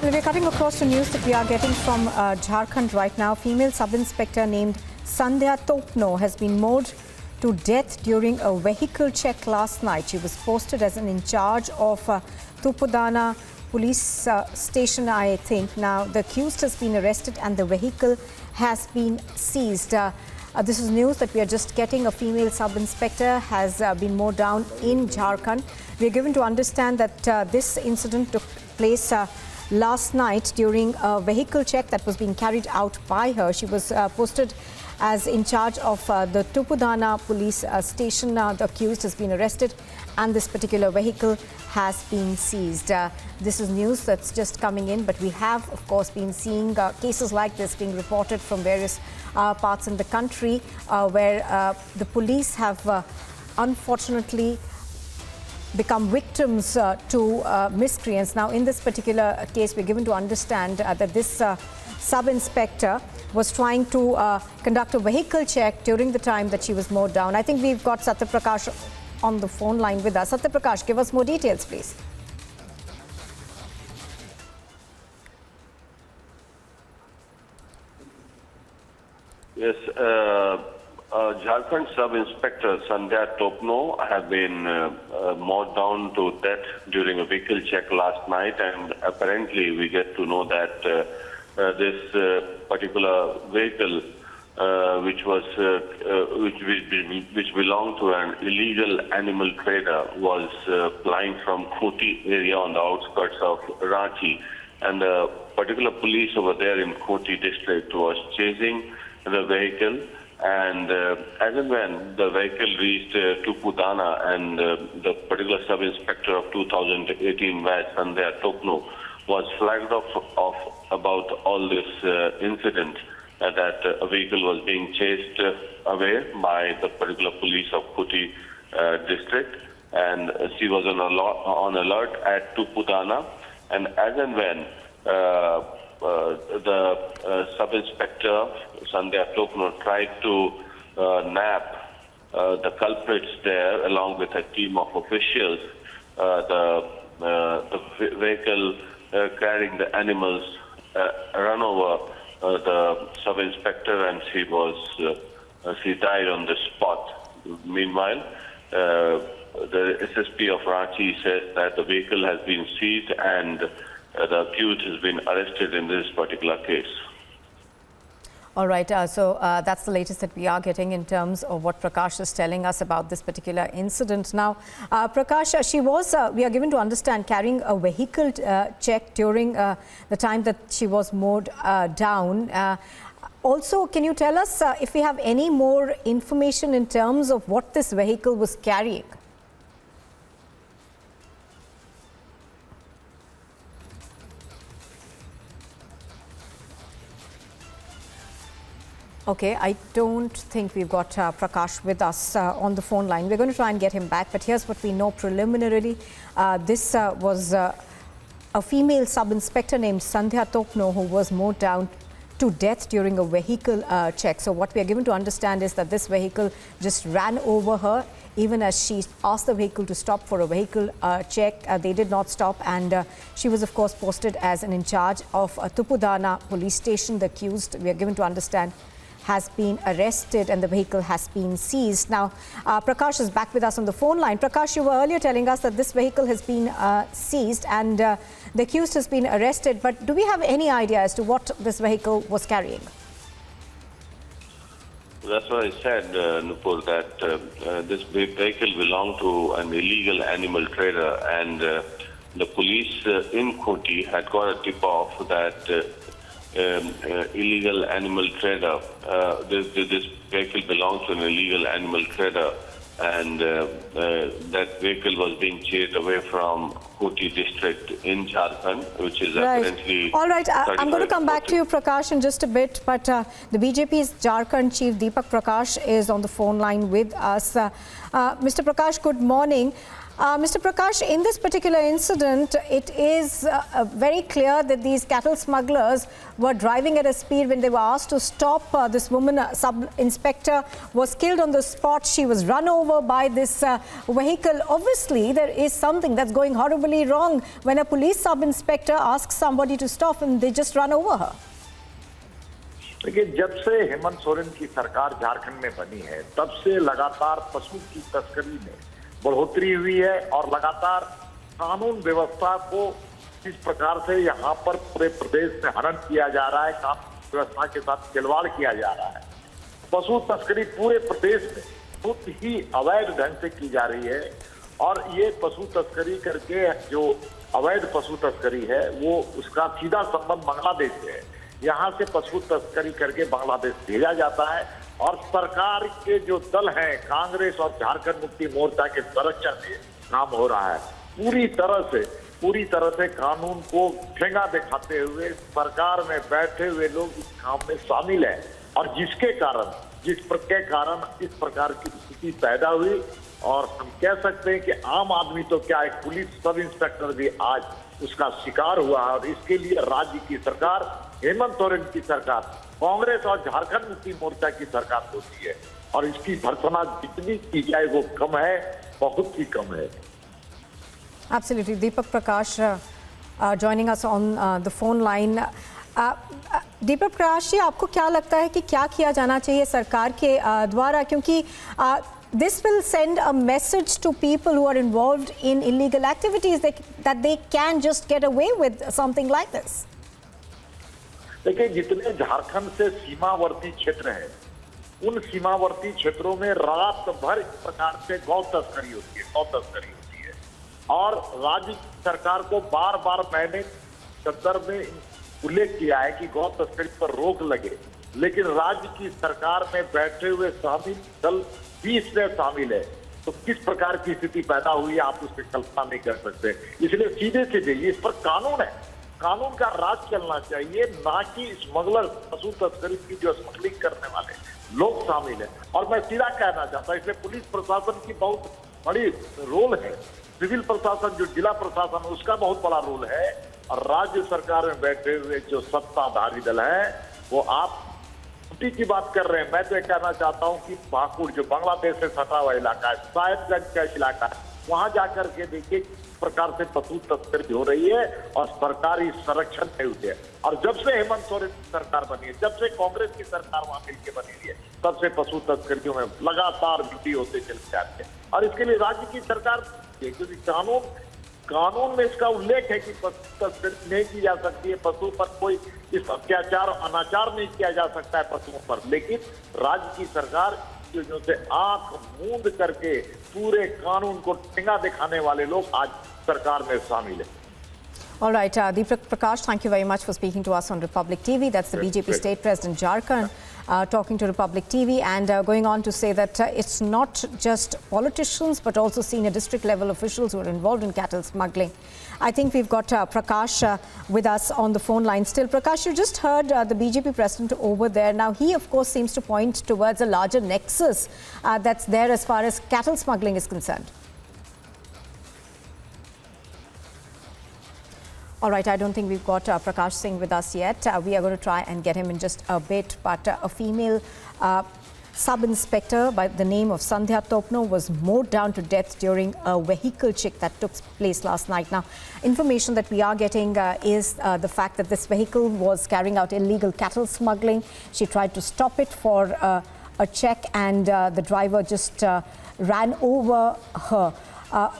We're cutting across to news that we are getting from Jharkhand right now. Female sub-inspector named Sandhya Topno has been mowed to death during a vehicle check last night. She was posted as an in charge of Tupudana police station, I think. Now, the accused has been arrested and the vehicle has been seized. This is news that we are just getting. A female sub-inspector has been mowed down in Jharkhand. We are given to understand that this incident took place last night during a vehicle check that was being carried out by her. She was posted as in charge of the Tupudana police station. The accused has been arrested and this particular vehicle has been seized. This is news that's just coming in, but we have, of course, been seeing cases like this being reported from various parts in the country where the police have unfortunately become victims to miscreants. Now, in this particular case, we're given to understand that this sub-inspector was trying to conduct a vehicle check during the time that she was mowed down. I think we've got Satya Prakash on the phone line with us. Satya Prakash, give us more details, please. Yes, Jharkhand Sub-Inspector Sandhya Topno have been mowed down to death during a vehicle check last night, and apparently we get to know that this particular vehicle, which belonged to an illegal animal trader, was flying from Koti area on the outskirts of Ranchi, and the particular police over there in Koti district was chasing the vehicle. And as and when the vehicle reached Tupudana, and the particular sub-inspector of 2018 batch, Sandhya Topno, was flagged off about all this incident, that a vehicle was being chased away by the particular police of Koti district, and she was on alert at Tupudana. And as and when the sub-inspector Sandhya Topno tried to nab the culprits there along with a team of officials, the vehicle carrying the animals ran over the sub-inspector, and she died on the spot. Meanwhile, the SSP of Ranchi says that the vehicle has been seized and the accused has been arrested in this particular case. All right, so that's the latest that we are getting in terms of what Prakash is telling us about this particular incident. Now, Prakash, she was, we are given to understand, carrying a vehicle check during the time that she was mowed down. Also, can you tell us if we have any more information in terms of what this vehicle was carrying? Okay, I don't think we've got Prakash with us on the phone line. We're going to try and get him back, but here's what we know preliminarily. This was a female sub-inspector named Sandhya Topno who was mowed down to death during a vehicle check. So what we are given to understand is that this vehicle just ran over her. Even as she asked the vehicle to stop for a vehicle check, they did not stop, and she was, of course, posted as an in charge of Tupudana police station. The accused, we are given to understand, has been arrested and the vehicle has been seized. Now, Prakash is back with us on the phone line. Prakash, you were earlier telling us that this vehicle has been seized and the accused has been arrested, but do we have any idea as to what this vehicle was carrying? That's what I said, Nupur, that this vehicle belonged to an illegal animal trader, and the police in Koti had got a tip-off that illegal animal trader, this vehicle belongs to an illegal animal trader, and that vehicle was being chased away from Koti district in Jharkhand, which is apparently... All right, I'm going to come back to you, Prakash, in just a bit, but the BJP's Jharkhand chief, Deepak Prakash, is on the phone line with us. Mr. Prakash, good morning. Mr. Prakash, in this particular incident, it is very clear that these cattle smugglers were driving at a speed when they were asked to stop. This woman, sub-inspector, was killed on the spot. She was run over by this vehicle. Obviously, there is something that's going horribly wrong when a police sub-inspector asks somebody to stop and they just run over her. देखिए, जब से हेमंत सोरेन की सरकार झारखंड में बनी है, तब से लगातार पशु की तस्करी में बढ़ोतरी हुई है और लगातार कानून व्यवस्था को इस प्रकार से यहाँ पर पूरे प्रदेश में हनन किया जा रहा है, कानून व्यवस्था के साथ खिलवाड़ किया जा रहा है। पशु तस्करी पूरे प्रदेश में बहुत ही अवैध ढंग से की जा रही है और ये पशु तस्करी करके जो अवैध पशु तस्करी है वो उसका सीधा संबंध बांग्लादेश से है। यहाँ से पशु तस्करी करके बांग्लादेश भेजा जाता है और सरकार के जो दल हैं, कांग्रेस और झारखंड मुक्ति मोर्चा के संरक्षण में काम हो रहा है। पूरी तरह से कानून को ठेंगा दिखाते हुए सरकार में बैठे हुए लोग इस काम में शामिल हैं और जिस कारण इस प्रकार की स्थिति पैदा हुई। और हम कह सकते हैं कि आम आदमी तो क्या, एक पुलिस सब इंस्पेक्टर भी आज उसका शिकार हुआ है और इसके लिए राज्य की सरकार, हेमंत सोरेन की सरकार, कांग्रेस और झारखंड मुक्ति मोर्चा की सरकार होती है और इसकी भर्त्सना जितनी की जाए वो कम है, बहुत ही कम है। Absolutely. Deepak Prakash joining us on the phone line. Deepak Prakash ji, आपको क्या लगता है कि क्या किया जाना चाहिए सरकार के द्वारा, क्योंकि this will send a message to people who are involved in illegal activities that they can just get away with something like this. देखिए, जितने झारखंड से सीमावर्ती क्षेत्र हैं, उन सीमावर्ती क्षेत्रों में रात भर इस प्रकार से गौ तस्करी होती है और राज्य सरकार को बार बार मैंने संदर्भ में उल्लेख किया है कि गौ तस्करी पर रोक लगे, लेकिन राज्य की सरकार में बैठे हुए शामिल दल 20 में शामिल है, तो किस प्रकार की स्थिति पैदा हुई है आप उसकी कल्पना नहीं कर सकते। इसलिए सीधे इस पर कानून है, कानून का राज चलना चाहिए, ना कि स्मगलर, पशु तस्करी की जो स्मगलिंग करने वाले लोग शामिल हैं। और मैं सीधा कहना चाहता हूं, इसमें पुलिस प्रशासन की बहुत बड़ी रोल है, सिविल प्रशासन जो जिला प्रशासन उसका बहुत बड़ा रोल है और राज्य सरकार में बैठे हुए जो सत्ताधारी दल है वो आप छुट्टी की बात कर रहे हैं। मैं तो ये कहना चाहता हूं कि पाकुड़ जो बांग्लादेश से सटा हुआ इलाका है, साहेबगंज का इलाका है, वहां जाकर के देखिए किस प्रकार से पशु तस्करी हो रही है और सरकारी संरक्षण नहीं होते है। और जब से हेमंत सोरेन की सरकार बनी है, जब से कांग्रेस की सरकार वहां मिलकर बनी हुई है, तब से पशु तस्करियों में लगातार वृद्धि होते चले जाते हैं। और इसके लिए राज्य की सरकार, क्योंकि कानून में इसका उल्लेख है कि पशु तस्करी नहीं की जा सकती है, पशु पर कोई इस अत्याचार अनाचार नहीं किया जा सकता है पशुओं पर, लेकिन राज्य की सरकार चीजों से आंख मूंद करके पूरे कानून को ठेंगा दिखाने वाले लोग आज सरकार में शामिल है। All right, Deepak Prakash, thank you very much for speaking to us on Republic TV. That's the BJP State President Jharkhand talking to Republic TV and going on to say that it's not just politicians but also senior district level officials who are involved in cattle smuggling. I think we've got Prakash with us on the phone line still. Prakash, you just heard the BJP president over there. Now, he of course seems to point towards a larger nexus that's there as far as cattle smuggling is concerned. All right, I don't think we've got Prakash Singh with us yet. We are going to try and get him in just a bit. But a female sub-inspector by the name of Sandhya Topno was mowed down to death during a vehicle check that took place last night. Now, information that we are getting is the fact that this vehicle was carrying out illegal cattle smuggling. She tried to stop it for a check and the driver just ran over her.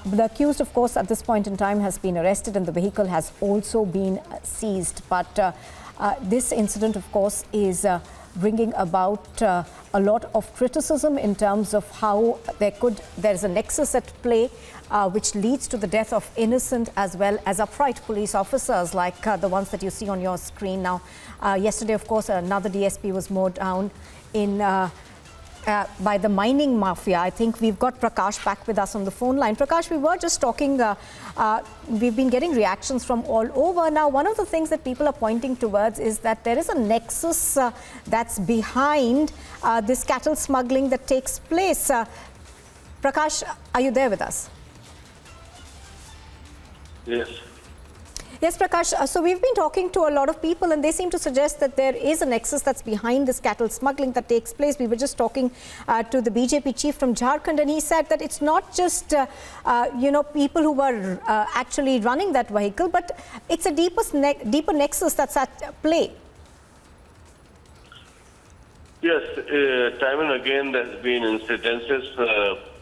The accused, of course, at this point in time has been arrested and the vehicle has also been seized. But this incident, of course, is bringing about a lot of criticism in terms of how there's a nexus at play which leads to the death of innocent as well as upright police officers like the ones that you see on your screen now. Yesterday, of course, another DSP was mowed down in by the mining mafia. I think we've got Prakash back with us on the phone line. Prakash, we were just talking, we've been getting reactions from all over. Now, one of the things that people are pointing towards is that there is a nexus that's behind this cattle smuggling that takes place. Prakash, are you there with us? Yes. Yes, Prakash. So we've been talking to a lot of people and they seem to suggest that there is a nexus that's behind this cattle smuggling that takes place. We were just talking to the BJP chief from Jharkhand and he said that it's not just, people who were actually running that vehicle, but it's a deeper nexus that's at play. Yes, time and again there's been incidences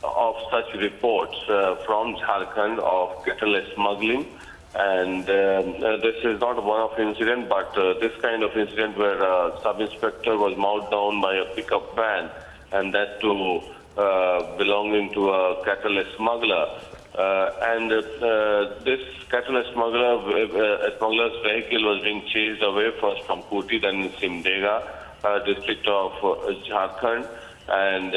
of such reports from Jharkhand of cattle smuggling. And this is not a one-off incident, but this kind of incident where a sub-inspector was mowed down by a pickup van, and that too belonging to a cattle smuggler. This cattle smuggler's vehicle was being chased away first from Koti, then in Simdega district of Jharkhand. And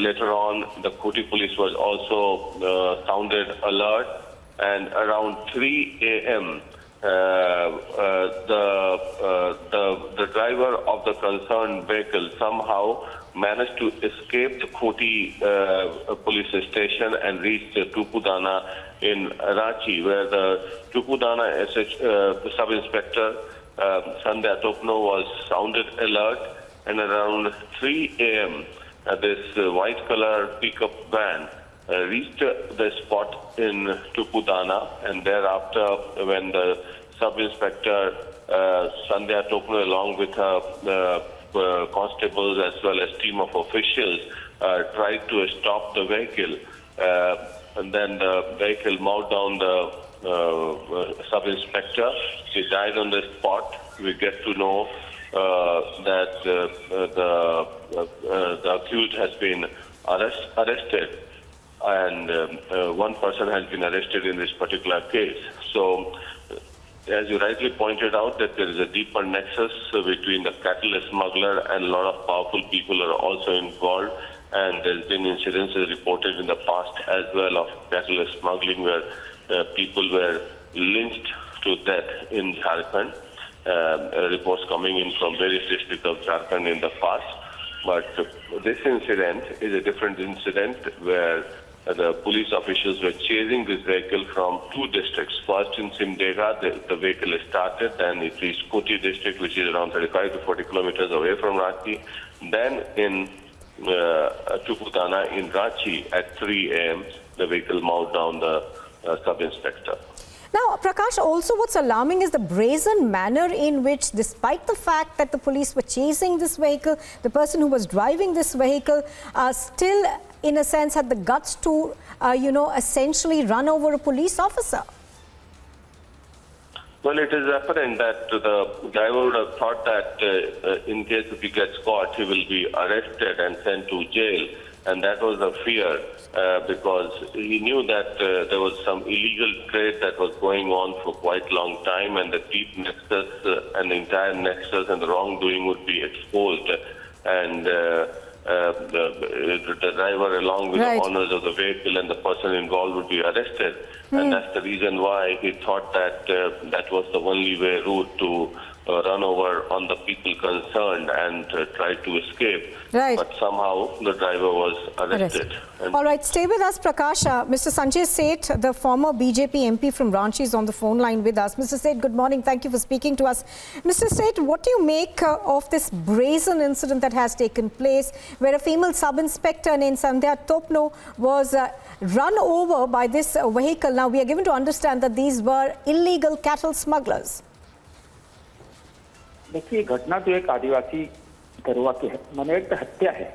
later on, the Koti police was also sounded alert. And around 3 a.m., the driver of the concerned vehicle somehow managed to escape the Koti police station and reached Tupudana in Ranchi, where the Tupudana sub-inspector Sandhya Topno was sounded alert. And around 3 a.m., this white color pickup van reached the spot in Tupudana, and thereafter when the sub-inspector Sandhya Topno along with her constables as well as team of officials tried to stop the vehicle, and then the vehicle mowed down the sub-inspector. She died on the spot. We get to know that the accused has been arrested. And one person has been arrested in this particular case. So, as you rightly pointed out, that there is a deeper nexus between the cattle smuggler and a lot of powerful people are also involved. And there's been incidences reported in the past as well of cattle smuggling where people were lynched to death in Jharkhand. Reports coming in from various districts of Jharkhand in the past. But this incident is a different incident where the police officials were chasing this vehicle from two districts. First in Simdega, the vehicle started, then it reached Koti district, which is around 35 to 40 kilometers away from Ranchi. Then in Tupudana in Ranchi at 3 a.m., the vehicle mowed down the sub-inspector. Now, Prakash, also what's alarming is the brazen manner in which, despite the fact that the police were chasing this vehicle, the person who was driving this vehicle still, in a sense, had the guts to, essentially run over a police officer. Well, it is apparent that the driver would have thought that in case if he gets caught, he will be arrested and sent to jail. And that was the fear because he knew that there was some illegal trade that was going on for quite a long time, and the deep nexus and the entire nexus and the wrongdoing would be exposed. And the driver along with the owners of the vehicle and the person involved would be arrested. And that's the reason why he thought that that was the only way route to run over on the people concerned and try to escape. Right. But somehow the driver was arrested. All right, stay with us, Prakash. Mr. Sanjay Seth, the former BJP MP from Ranchi, is on the phone line with us. Mr. Seth, good morning. Thank you for speaking to us. Mr. Seth, what do you make of this brazen incident that has taken place where a female sub-inspector named Sandhya Topno was run over by this vehicle? Now, we are given to understand that these were illegal cattle smugglers. देखिए, घटना तो एक आदिवासी दरोगा की माने एक हत्या है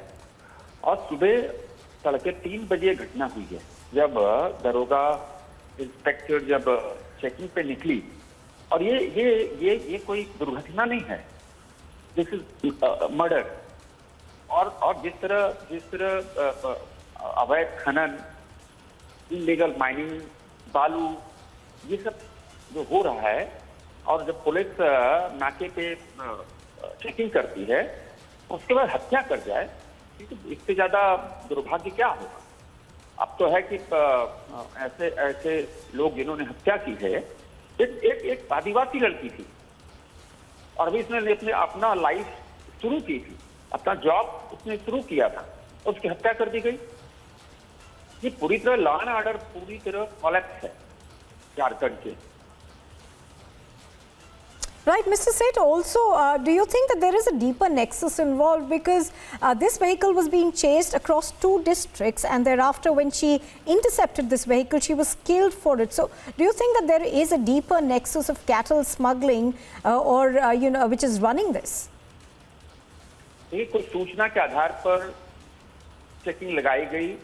और सुबह तड़के 3 बजे घटना हुई है जब दरोगा इंस्पेक्टर जब चेकिंग पे निकली और ये कोई दुर्घटना नहीं है, दिस इज मर्डर। और जिस तरह अवैध खनन, इलीगल माइनिंग, बालू, ये सब जो हो रहा है और जब पुलिस नाके पे चेकिंग करती है उसके बाद हत्या कर जाए, इससे ज्यादा दुर्भाग्य क्या होगा। अब तो है कि ऐसे लोग जिन्होंने हत्या की है, एक आदिवासी लड़की थी और अभी इसने अपना लाइफ शुरू की थी, अपना जॉब उसने शुरू किया था, उसकी हत्या कर दी गई। ये पूरी तरह लॉ एंड ऑर्डर पूरी तरह कोलैप्स है। झारखंड के। Right, Mr. Seth, also, do you think that there is a deeper nexus involved? Because this vehicle was being chased across 2 districts, and thereafter when she intercepted this vehicle, she was killed for it. So, do you think that there is a deeper nexus of cattle smuggling which is running this? ये कुछ सूचना के आधार पर checking लगाई गई।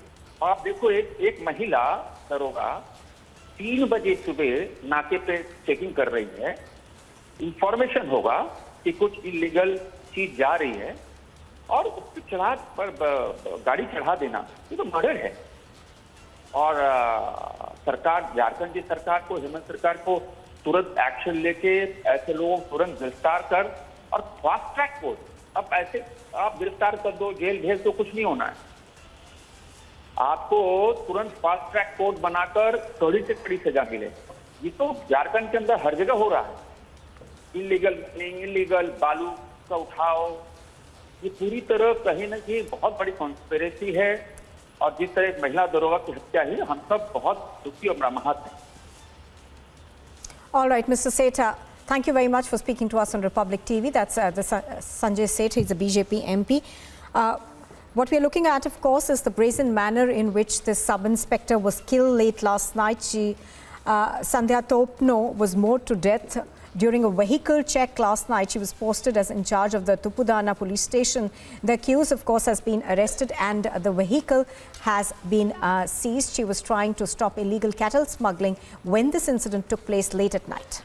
आप देखो, एक महिला दरोगा 3 बजे सुबह नाके पे चेकिंग कर रही है। इंफॉर्मेशन होगा कि कुछ इलीगल चीज जा रही है और उसकी चढ़ा पर गाड़ी चढ़ा देना, ये तो मर्डर है। और सरकार, झारखंड की सरकार को, हेमंत सरकार को तुरंत एक्शन लेके ऐसे लोगों को तुरंत गिरफ्तार कर और फास्ट ट्रैक कोर्ट, अब ऐसे आप गिरफ्तार कर दो, जेल भेज दो, कुछ नहीं होना है। आपको तुरंत फास्ट ट्रैक कोर्ट बनाकर कड़ी से कड़ी सजा मिले। ये तो झारखंड के अंदर हर जगह हो रहा है। इलीगल माइनिंग, इलीगल बालू का उठाव, ये पूरी तरह कहीं ना कहीं बहुत बड़ी कॉन्स्पिरेसी है। और जिस तरह एक महिला दरोगा की हत्या हुई, हम सब बहुत दुखी और मर्माहत हैं। All right, Mr. Seth, thank you very much for speaking to us on Republic TV. That's Sanjay Seth, he's a BJP MP. What we are looking at, of course, is the brazen manner in which this sub-inspector was killed late last night. Sandhya Topno was mowed to death during a vehicle check last night. She was posted as in charge of the Tupudana police station. The accused, of course, has been arrested and the vehicle has been seized. She was trying to stop illegal cattle smuggling when this incident took place late at night.